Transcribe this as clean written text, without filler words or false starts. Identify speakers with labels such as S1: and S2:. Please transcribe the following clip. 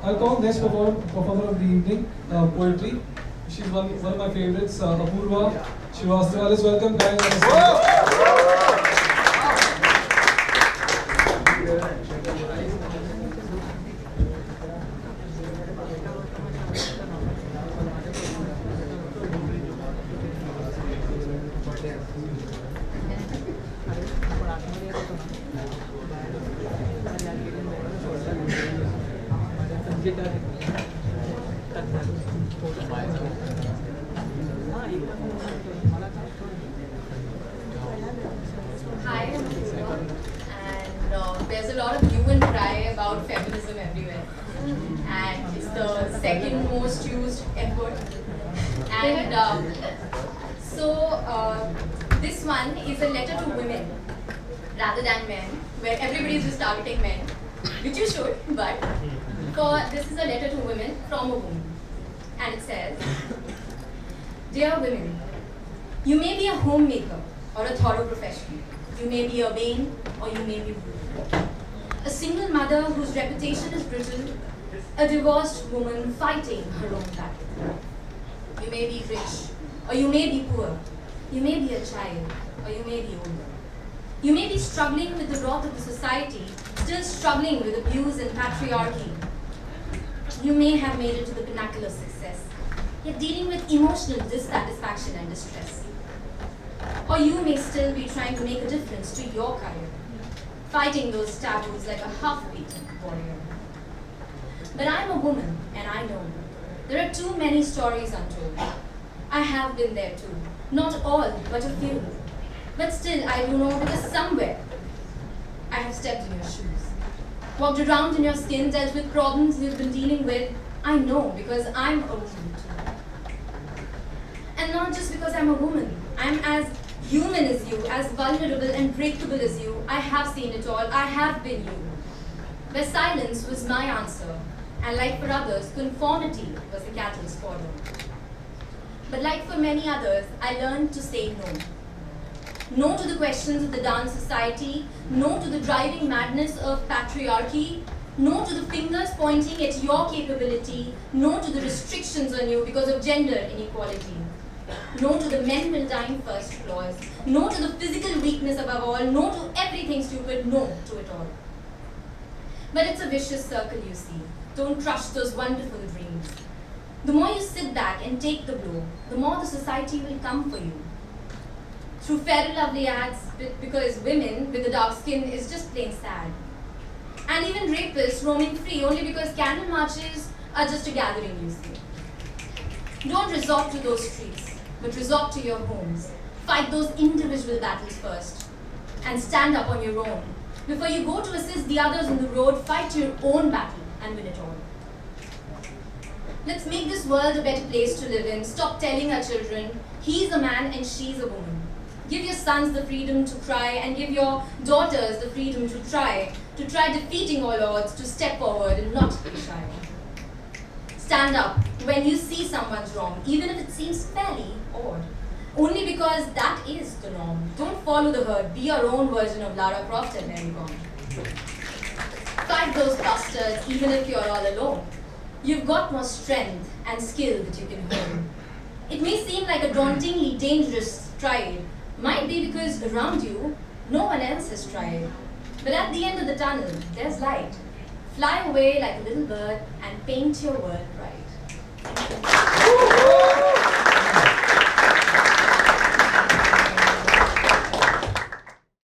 S1: I'll call next performer of the evening, poetry. She's one of my favorites, Apurva Srivastava. Let's welcome guys.
S2: Hi, I'm Apurva, and there's a lot of hue and cry about feminism everywhere, and it's the second most used F word. And this one is a letter to women rather than men, where everybody is just targeting men, which you should, but this is a letter to women from a woman, and it says, "Dear women, you may be a homemaker or a thorough professional. You may be urbane or you may be rude. A single mother whose reputation is brittle, a divorced woman fighting her own battle. You may be rich or you may be poor. You may be a child or you may be older. You may be struggling with the wrath of the society, still struggling with abuse and patriarchy. You may have made it to the pinnacle of success, yet dealing with emotional dissatisfaction and distress. Or you may still be trying to make a difference to your career, fighting those taboos like a half-beaten warrior. But I'm a woman, and I know there are too many stories untold. I have been there too, not all, but a few. But still, I do know because somewhere I have stepped in your shoes, walked around in your skin, dealt with problems you've been dealing with. I know because I'm a woman too. And not just because I'm a woman. I'm as human as you, as vulnerable and breakable as you. I have seen it all. I have been you. Where silence was my answer, and like for others, conformity was the cattle's fodder. But like for many others, I learned to say no. No to the questions of the dance society, no to the driving madness of patriarchy, no to the fingers pointing at your capability, no to the restrictions on you because of gender inequality. No to the men will die first flaws, no to the physical weakness above all, no to everything stupid, no to it all. But it's a vicious circle, you see. Don't crush those wonderful dreams. The more you sit back and take the blow, the more the society will come for you. Through Fair and Lovely ads, because women with the dark skin is just plain sad. And even rapists roaming free only because candle marches are just a gathering, you see. Don't resort to those streets, but resort to your homes. Fight those individual battles first, and stand up on your own. Before you go to assist the others on the road, fight your own battle and win it all. Let's make this world a better place to live in. Stop telling our children, he's a man and she's a woman. Give your sons the freedom to cry, and give your daughters the freedom to try defeating all odds, to step forward and not be shy. Stand up when you see someone's wrong, even if it seems fairly odd. Only because that is the norm. Don't follow the herd. Be your own version of Lara Croft and Mary Bond. Fight those bastards even if you're all alone. You've got more strength and skill that you can hold. It may seem like a dauntingly dangerous stride. Might be because around you, no one else has tried. But at the end of the tunnel, there's light. Fly away like a little bird and paint your world bright.